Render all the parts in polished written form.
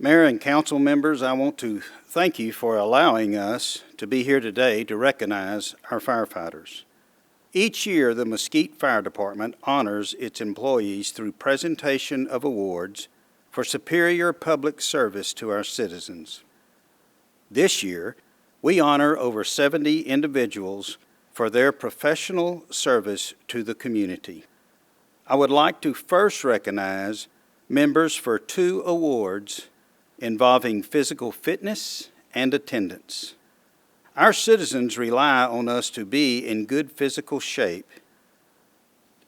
Mayor and council members, I want to thank you for allowing us to be here today to recognize our firefighters. Each year, the Mesquite Fire Department honors its employees through presentation of awards for superior public service to our citizens. This year, we honor over 70 individuals for their professional service to the community. I would like to first recognize members for 2 awards involving physical fitness and attendance. Our citizens rely on us to be in good physical shape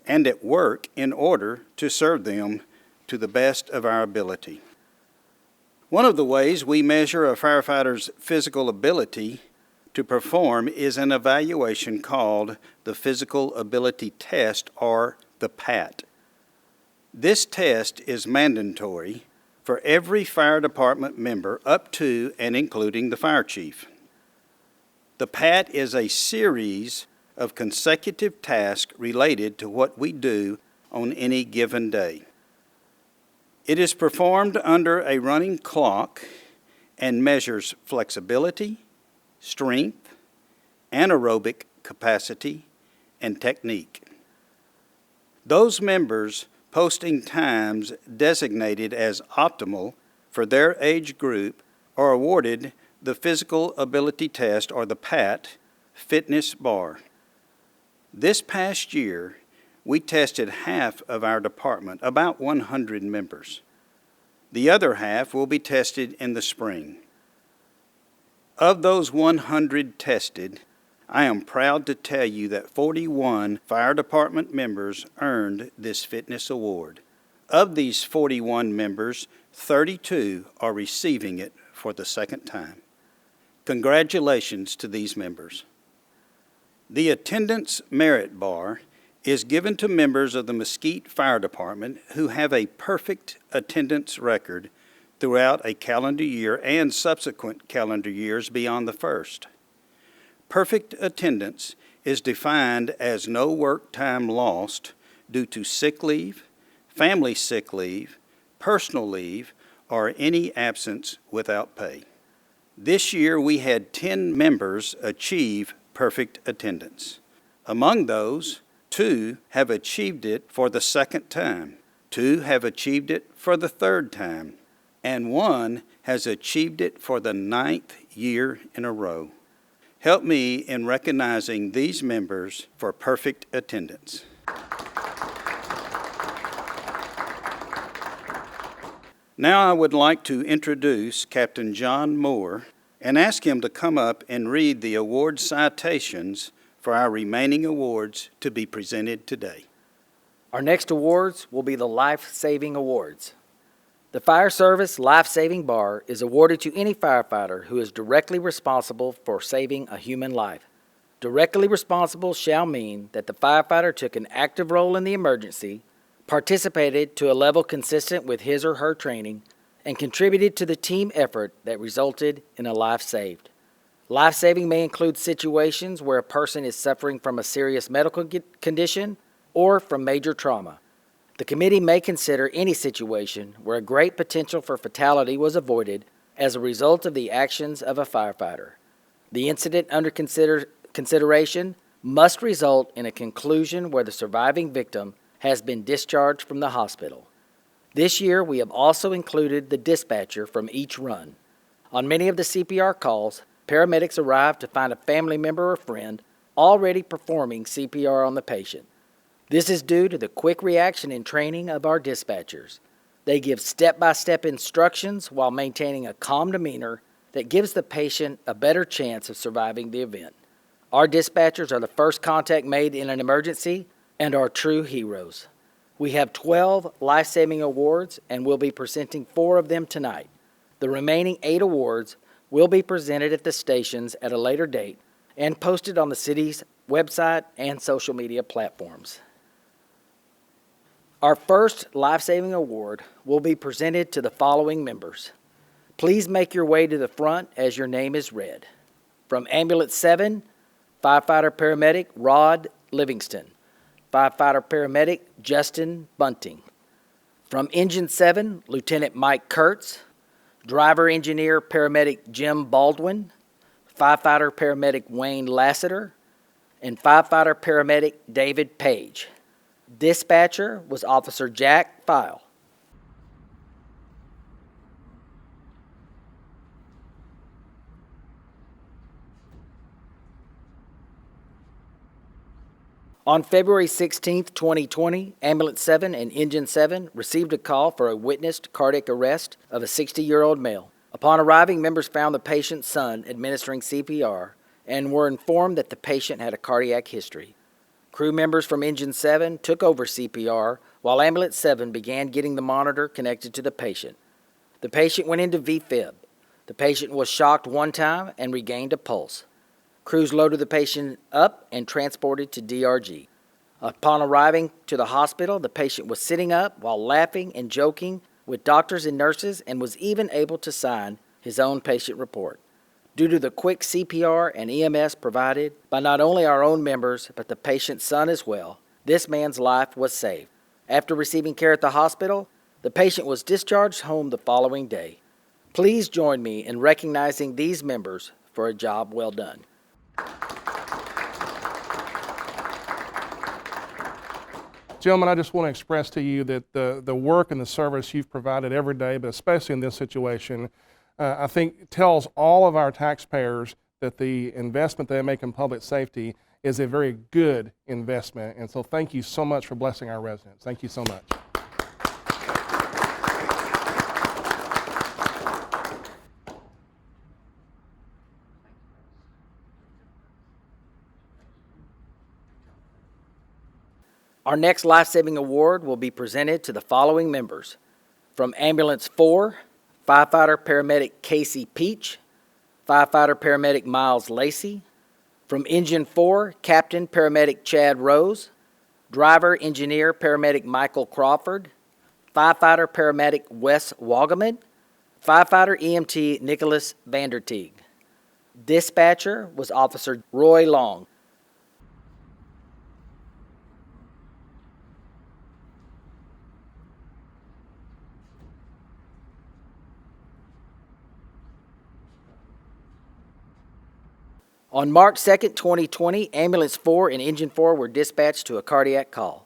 and at work in order to serve them to the best of our ability. One of the ways we measure a firefighter's physical ability to perform is an evaluation called the Physical Ability Test, or the PAT. This test is mandatory for every fire department member up to and including the fire chief. The PAT is a series of consecutive tasks related to what we do on any given day. It is performed under a running clock and measures flexibility, strength, anaerobic capacity, and technique. Those members posting times designated as optimal for their age group are awarded the Physical Ability Test, or the PAT, fitness bar. This past year, we tested half of our department, about 100 members. The other half will be tested in the spring. Of those 100 tested, I am proud to tell you that 41 fire department members earned this fitness award. Of these 41 members, 32 are receiving it for the second time. Congratulations to these members. The Attendance Merit Bar is given to members of the Mesquite Fire Department who have a perfect attendance record throughout a calendar year and subsequent calendar years beyond the first. Perfect attendance is defined as no work time lost due to sick leave, family sick leave, personal leave, or any absence without pay. This year we had 10 members achieve perfect attendance. Among those, 2 have achieved it for the second time, 2 have achieved it for the third time, and 1 has achieved it for the 9th year in a row. Help me in recognizing these members for perfect attendance. Now I would like to introduce Captain John Moore and ask him to come up and read the award citations for our remaining awards to be presented today. Our next awards will be the Life Saving Awards. The Fire Service Life Saving Bar is awarded to any firefighter who is directly responsible for saving a human life. Directly responsible shall mean that the firefighter took an active role in the emergency, participated to a level consistent with his or her training, and contributed to the team effort that resulted in a life saved. Life-saving may include situations where a person is suffering from a serious medical condition or from major trauma. The committee may consider any situation where a great potential for fatality was avoided as a result of the actions of a firefighter. The incident under consideration must result in a conclusion where the surviving victim has been discharged from the hospital. This year, we have also included the dispatcher from each run. On many of the CPR calls, paramedics arrive to find a family member or friend already performing CPR on the patient. This is due to the quick reaction and training of our dispatchers. They give step-by-step instructions while maintaining a calm demeanor that gives the patient a better chance of surviving the event. Our dispatchers are the first contact made in an emergency and are true heroes. We have 12 life-saving awards and we'll be presenting 4 of them tonight. The remaining 8 awards will be presented at the stations at a later date and posted on the city's website and social media platforms. Our first life-saving award will be presented to the following members. Please make your way to the front as your name is read. From Ambulance 7, Firefighter-Paramedic Rod Livingston. Firefighter-Paramedic Justin Bunting. From Engine 7, Lieutenant Mike Kurtz. driver, engineer, paramedic Jim Baldwin, firefighter paramedic Wayne Lassiter, and firefighter paramedic David Page. Dispatcher was Officer Jack File. On February 16, 2020, Ambulance 7 and Engine 7 received a call for a witnessed cardiac arrest of a 60-year-old male. Upon arriving, members found the patient's son administering CPR and were informed that the patient had a cardiac history. Crew members from Engine 7 took over CPR while Ambulance 7 began getting the monitor connected to the patient. The patient went into VFib. The patient was shocked one time and regained a pulse. Crews loaded the patient up and transported to DRG. Upon arriving to the hospital, the patient was sitting up while laughing and joking with doctors and nurses and was even able to sign his own patient report. Due to the quick CPR and EMS provided by not only our own members but the patient's son as well, this man's life was saved. After receiving care at the hospital, the patient was discharged home the following day. Please join me in recognizing these members for a job well done. Gentlemen, I just want to express to you that the work and the service you've provided every day, but especially in this situation, I think tells all of our taxpayers that the investment they make in public safety is a very good investment. And so thank you so much for blessing our residents. Thank you so much. Our next life-saving award will be presented to the following members. From Ambulance 4, firefighter paramedic Casey Peach, firefighter paramedic Miles Lacey. From Engine 4, Captain paramedic Chad Rose, driver engineer paramedic Michael Crawford, firefighter paramedic Wes Wagaman, firefighter EMT Nicholas Vanderteeg. Dispatcher was Officer Roy Long. On March 2, 2020, Ambulance 4 and Engine 4 were dispatched to a cardiac call.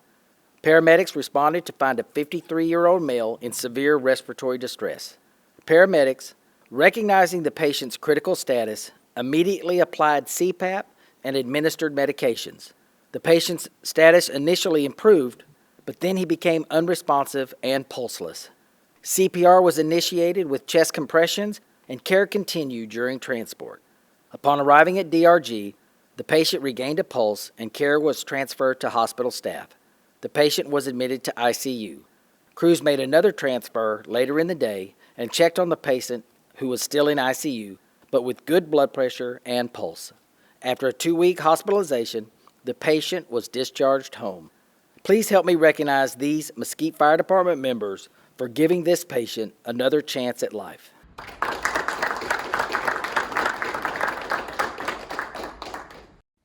Paramedics responded to find a 53-year-old male in severe respiratory distress. Paramedics, recognizing the patient's critical status, immediately applied CPAP and administered medications. The patient's status initially improved, but then he became unresponsive and pulseless. CPR was initiated with chest compressions, and care continued during transport. Upon arriving at DRG, the patient regained a pulse and care was transferred to hospital staff. The patient was admitted to ICU. Crews made another transfer later in the day and checked on the patient who was still in ICU, but with good blood pressure and pulse. After a 2-week hospitalization, the patient was discharged home. Please help me recognize these Mesquite Fire Department members for giving this patient another chance at life.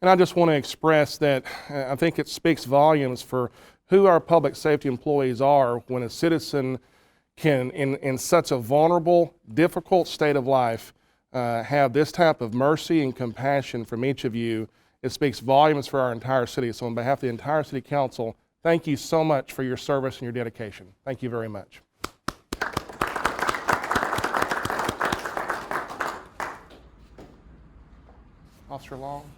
And I just want to express that I think it speaks volumes for who our public safety employees are when a citizen can, in such a vulnerable, difficult state of life, have this type of mercy and compassion from each of you. It speaks volumes for our entire city. So on behalf of the entire City Council, thank you so much for your service and your dedication. Thank you very much. Officer Long.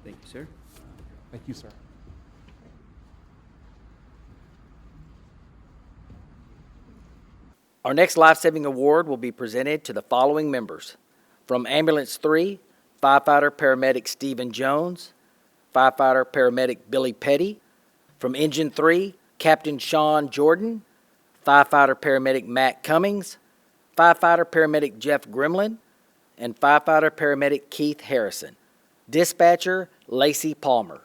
Thank you, sir. Thank you, sir. Our next life-saving award will be presented to the following members. From Ambulance 3, firefighter paramedic Stephen Jones, firefighter paramedic Billy Petty. From Engine 3, Captain Sean Jordan, firefighter paramedic Matt Cummings, firefighter paramedic Jeff Grimlin, and firefighter paramedic Keith Harrison. Dispatcher Lacey Palmer.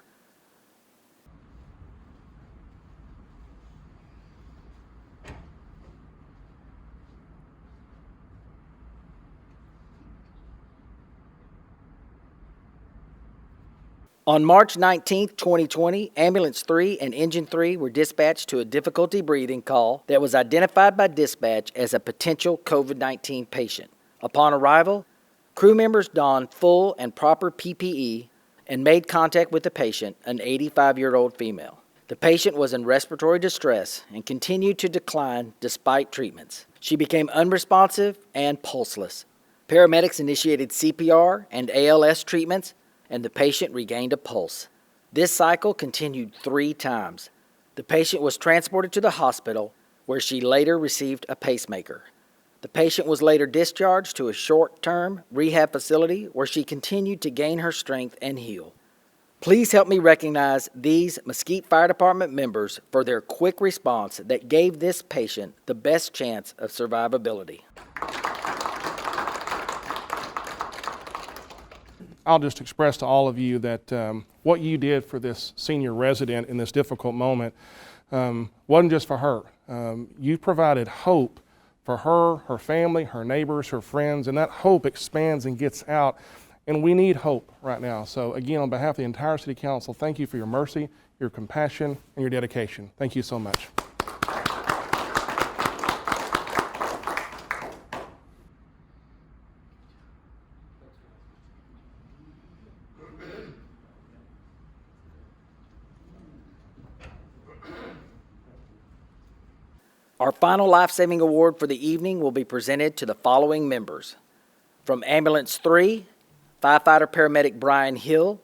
On March 19, 2020, Ambulance 3 and Engine 3 were dispatched to a difficulty breathing call that was identified by dispatch as a potential COVID-19 patient. Upon arrival, crew members donned full and proper PPE and made contact with the patient, an 85-year-old female. The patient was in respiratory distress and continued to decline despite treatments. She became unresponsive and pulseless. Paramedics initiated CPR and ALS treatments, and the patient regained a pulse. This cycle continued 3 times. The patient was transported to the hospital, where she later received a pacemaker. The patient was later discharged to a short-term rehab facility where she continued to gain her strength and heal. Please help me recognize these Mesquite Fire Department members for their quick response that gave this patient the best chance of survivability. I'll just express to all of you that what you did for this senior resident in this difficult moment wasn't just for her. You provided hope for her, her family, her neighbors, her friends, and that hope expands and gets out. And we need hope right now. So again, on behalf of the entire City Council, thank you for your mercy, your compassion, and your dedication. Thank you so much. Our final life-saving award for the evening will be presented to the following members. From Ambulance 3, Firefighter-Paramedic Brian Hill,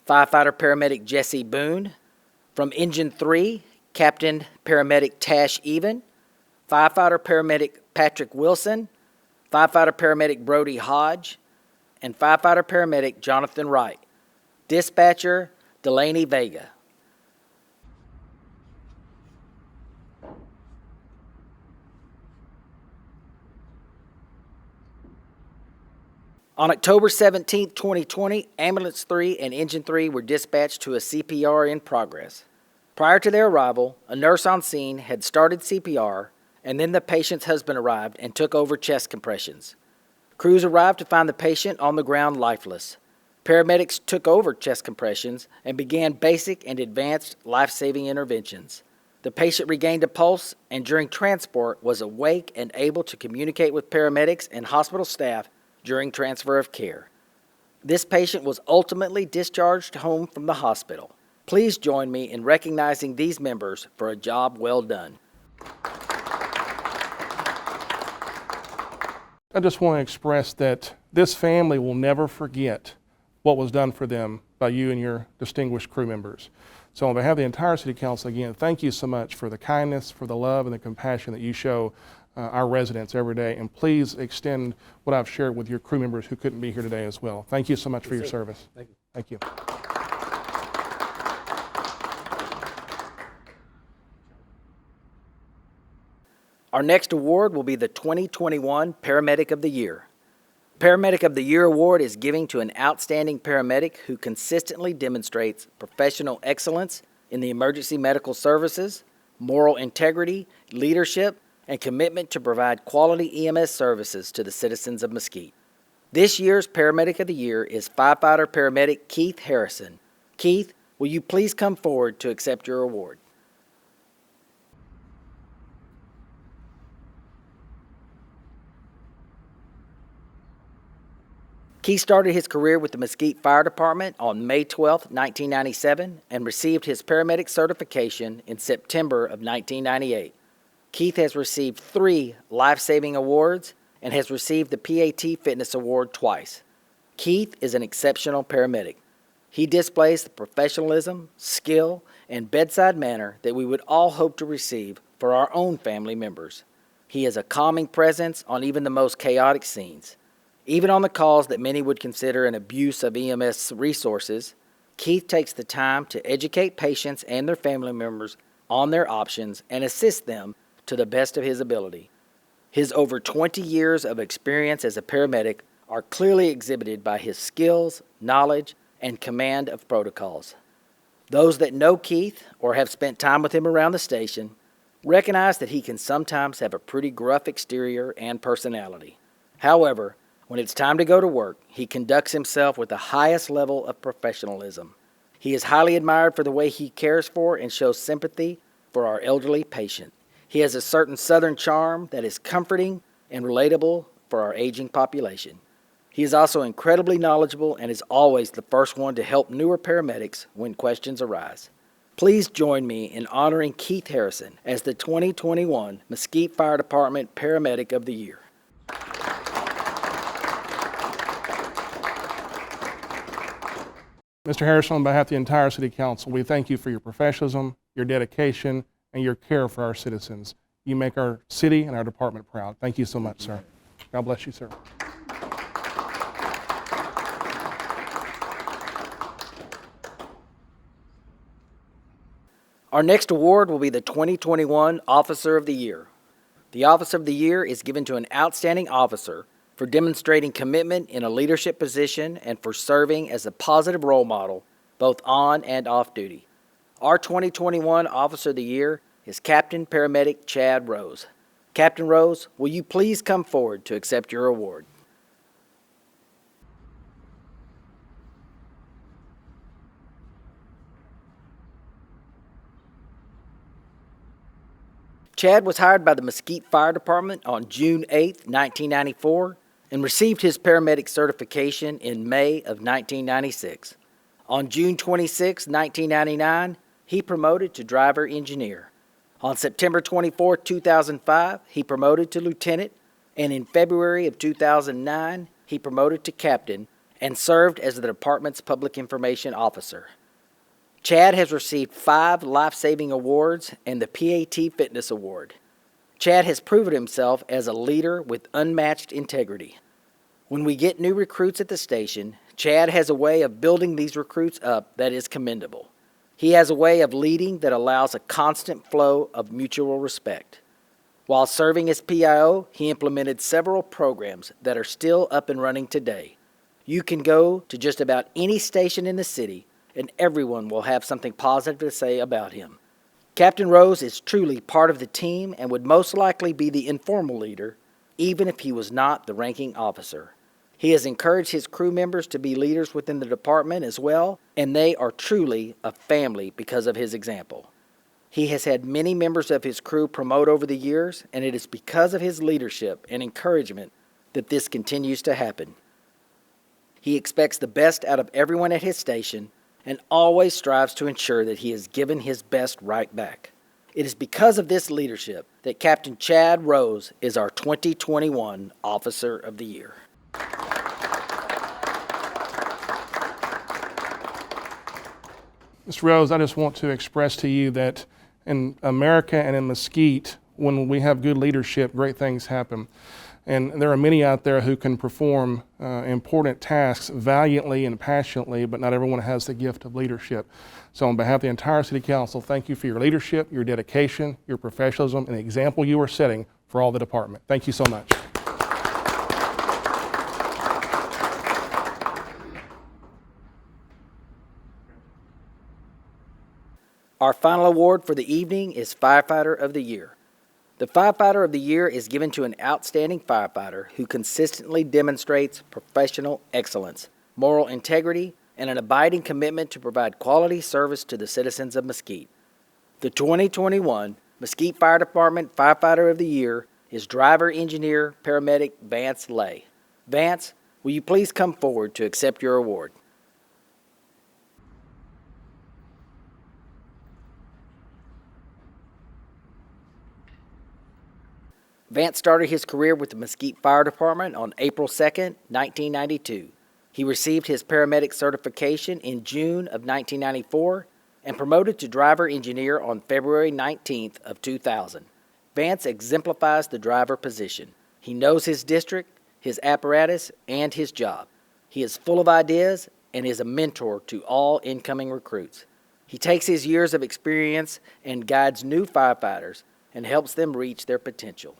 Firefighter-Paramedic Jesse Boone. From Engine 3, Captain Paramedic Tash Even, Firefighter-Paramedic Patrick Wilson, Firefighter-Paramedic Brody Hodge, and Firefighter-Paramedic Jonathan Wright. Dispatcher Delaney Vega. On October 17, 2020, Ambulance 3 and Engine 3 were dispatched to a CPR in progress. Prior to their arrival, a nurse on scene had started CPR, and then the patient's husband arrived and took over chest compressions. Crews arrived to find the patient on the ground lifeless. Paramedics took over chest compressions and began basic and advanced life-saving interventions. The patient regained a pulse and during transport was awake and able to communicate with paramedics and hospital staff during transfer of care. This patient was ultimately discharged home from the hospital. Please join me in recognizing these members for a job well done. I just want to express that this family will never forget what was done for them by you and your distinguished crew members. So on behalf of the entire City Council, again, thank you so much for the kindness, for the love, and the compassion that you show our residents every day. And please extend what I've shared with your crew members who couldn't be here today as well. Thank you so much for your service. Thank you. Thank you. Our next award will be the 2021 Paramedic of the Year. Paramedic of the Year award is given to an outstanding paramedic who consistently demonstrates professional excellence in the emergency medical services, moral integrity, leadership, and commitment to provide quality EMS services to the citizens of Mesquite. This year's Paramedic of the Year is Firefighter-Paramedic Keith Harrison. Keith, will you please come forward to accept your award? Keith started his career with the Mesquite Fire Department on May 12, 1997, and received his paramedic certification in September of 1998. Keith has received 3 life-saving awards and has received the PAT Fitness Award twice. Keith is an exceptional paramedic. He displays the professionalism, skill, and bedside manner that we would all hope to receive for our own family members. He is a calming presence on even the most chaotic scenes. Even on the calls that many would consider an abuse of EMS resources, Keith takes the time to educate patients and their family members on their options and assist them to the best of his ability. His over 20 years of experience as a paramedic are clearly exhibited by his skills, knowledge, and command of protocols. Those that know Keith or have spent time with him around the station recognize that he can sometimes have a pretty gruff exterior and personality. However, when it's time to go to work, he conducts himself with the highest level of professionalism. He is highly admired for the way he cares for and shows sympathy for our elderly patient. He has a certain Southern charm that is comforting and relatable for our aging population. He is also incredibly knowledgeable and is always the first one to help newer paramedics when questions arise. Please join me in honoring Keith Harrison as the 2021 Mesquite Fire Department Paramedic of the Year. Mr. Harrison, on behalf of the entire City Council, we thank you for your professionalism, your dedication, and your care for our citizens. You make our city and our department proud. Thank you so much, sir. God bless you, sir. Our next award will be the 2021 Officer of the Year. The Officer of the Year is given to an outstanding officer for demonstrating commitment in a leadership position and for serving as a positive role model both on and off duty. Our 2021 Officer of the Year is Captain Paramedic Chad Rose. Captain Rose, will you please come forward to accept your award? Chad was hired by the Mesquite Fire Department on June 8, 1994, and received his paramedic certification in May of 1996. On June 26, 1999, he promoted to driver engineer. On September 24, 2005, he promoted to lieutenant, and in February of 2009, he promoted to captain and served as the department's public information officer. Chad has received 5 life-saving awards and the PAT Fitness Award. Chad has proven himself as a leader with unmatched integrity. When we get new recruits at the station, Chad has a way of building these recruits up that is commendable. He has a way of leading that allows a constant flow of mutual respect. While serving as PIO, he implemented several programs that are still up and running today. You can go to just about any station in the city and everyone will have something positive to say about him. Captain Rose is truly part of the team and would most likely be the informal leader, even if he was not the ranking officer. He has encouraged his crew members to be leaders within the department as well, and they are truly a family because of his example. He has had many members of his crew promote over the years, and it is because of his leadership and encouragement that this continues to happen. He expects the best out of everyone at his station and always strives to ensure that he is given his best right back. It is because of this leadership that Captain Chad Rose is our 2021 Officer of the Year. Mr. Rose, I just want to express to you that in America and in Mesquite, when we have good leadership, great things happen. And there are many out there who can perform important tasks valiantly and passionately, but not everyone has the gift of leadership. So on behalf of the entire City Council, thank you for your leadership, your dedication, your professionalism, and the example you are setting for all the department. Thank you so much. Our final award for the evening is Firefighter of the Year. The Firefighter of the Year is given to an outstanding firefighter who consistently demonstrates professional excellence, moral integrity, and an abiding commitment to provide quality service to the citizens of Mesquite. The 2021 Mesquite Fire Department Firefighter of the Year is Driver Engineer Paramedic Vance Lay. Vance, will you please come forward to accept your award? Vance started his career with the Mesquite Fire Department on April 2, 1992. He received his paramedic certification in June of 1994 and promoted to driver engineer on February 19th of 2000. Vance exemplifies the driver position. He knows his district, his apparatus, and his job. He is full of ideas and is a mentor to all incoming recruits. He takes his years of experience and guides new firefighters and helps them reach their potential.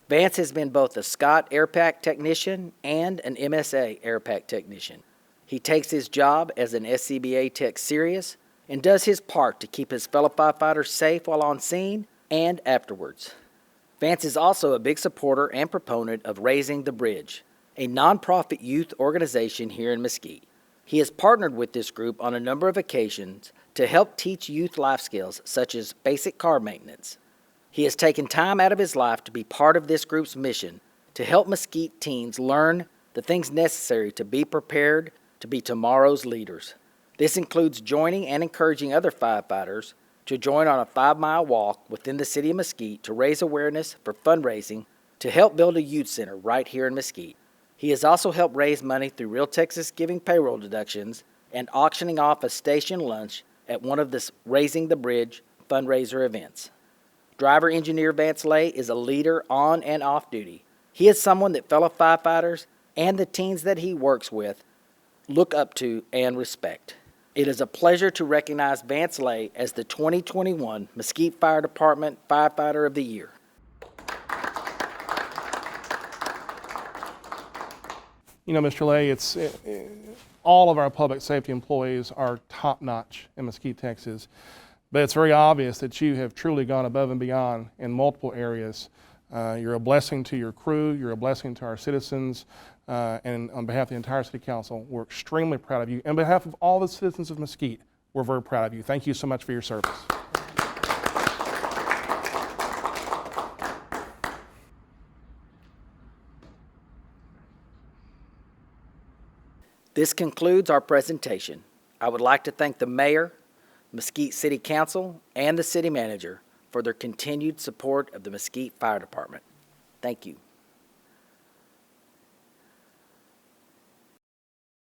Vance has been both a Scott Airpack technician and an MSA Airpack technician. He takes his job as an SCBA tech serious and does his part to keep his fellow firefighters safe while on scene and afterwards. Vance is also a big supporter and proponent of Raising the Bridge, a nonprofit youth organization here in Mesquite. He has partnered with this group on a number of occasions to help teach youth life skills such as basic car maintenance. He has taken time out of his life to be part of this group's mission to help Mesquite teens learn the things necessary to be prepared to be tomorrow's leaders. This includes joining and encouraging other firefighters to join on a 5-mile walk within the city of Mesquite to raise awareness for fundraising to help build a youth center right here in Mesquite. He has also helped raise money through Real Texas giving payroll deductions and auctioning off a station lunch at one of the Raising the Bridge fundraiser events. Driver Engineer Vance Lay is a leader on and off duty. He is someone that fellow firefighters and the teens that he works with look up to and respect. It is a pleasure to recognize Vance Lay as the 2021 Mesquite Fire Department Firefighter of the Year. You know, Mr. Lay, all of our public safety employees are top-notch in Mesquite, Texas, but it's very obvious that you have truly gone above and beyond in multiple areas. You're a blessing to your crew, you're a blessing to our citizens, and on behalf of the entire City Council, we're extremely proud of you. On behalf of all the citizens of Mesquite, we're very proud of you. Thank you so much for your service. This concludes our presentation. I would like to thank the Mayor, Mesquite City Council, and the City Manager for their continued support of the Mesquite Fire Department. Thank you.